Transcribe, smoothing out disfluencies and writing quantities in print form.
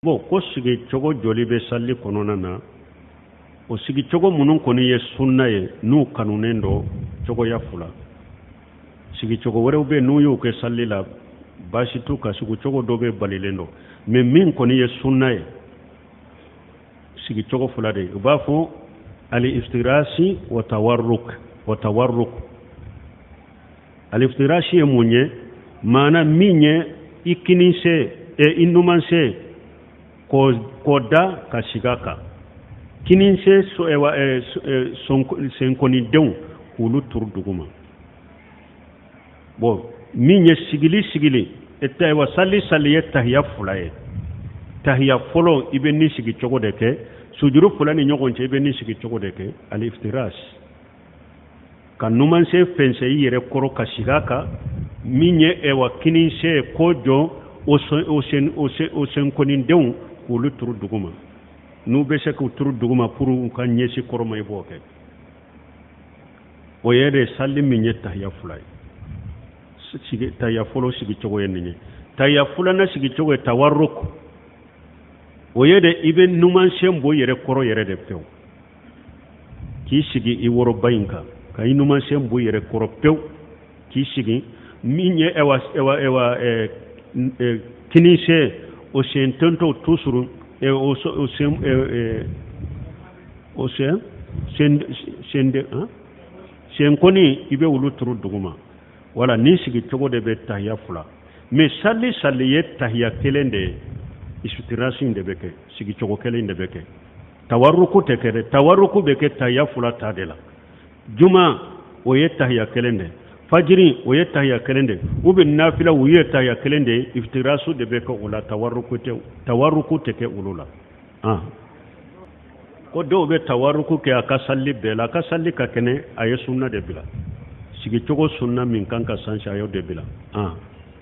Bon ko sigi cogo joli be salli kɔnɔna na o sigi cogo minnu kɔni ye sunna ye n'u kanunen do cogoya fula sigi cogo wɛrɛw be n'u y'o kɛ salli la baasi t'u ka sigi cogo dɔ be balilen do mais min kɔni ye sunna ye sigi cogo fula de u b'a fɔ al-iftirasi wa tawarruk al-iftirasi ye mun ye maana min ye i kininse i numanse ko da ka siga kan kininse senkonidenw k'olu turu duguma bon min ye sigili wa salli ye tahiya fula ye tahiya fɔlɔ i bɛ ni sigi cogo de kɛ sujuru fula ni ɲɔgɔn cɛ i bɛ ni sigi cogo de kɛ al-iftiras ka numanse fɛnsɛ i yɛrɛ kɔrɔ ka siga kan min ye wa kininse ko jɔ o senkonidenw k'olu turu duguma n'u bɛ se k'u turu duguma pour u ka ɲɛsi kɔrɔma i b'o kɛ o ye de salli min ye tahiya fula ye tahiya fɔlɔ sigi cogo ye nin ye tahiya filanan sigi cogo ye tawarruk o ye de i bɛ numansen bɔ yɛrɛ kɔrɔ yɛrɛ de pewu k'i sigi i wɔrɔba in kan ka i numansen bɔ yɛrɛ kɔrɔ pewu k'i sigi min ye kininse o sen tentɔ toujours senkoni i bɛ olu turu duguma wala ni sigi cogo de bɛ tahiya fula mais salli ye tahiya kelen de ye iftirasi de bɛ kɛ sigi cogo kelen de bɛ kɛ tawarruku tɛ kɛ dɛ tawarruku bɛ kɛ tahiya fula ta de la juma o ye tahiya kelen de fajiri o ye tahiya kelen de u bɛ nafila u ye tahiya kelen de iftirasu de bɛ kɛ o la tawarruku tɛ kɛ olu la ko dɔw bɛ tawarruku kɛ a ka salli bɛɛ la a ka salli ka kɛnɛ a ye sunna de bila sigi cogo sunna min kan ka sansi a y'o de bila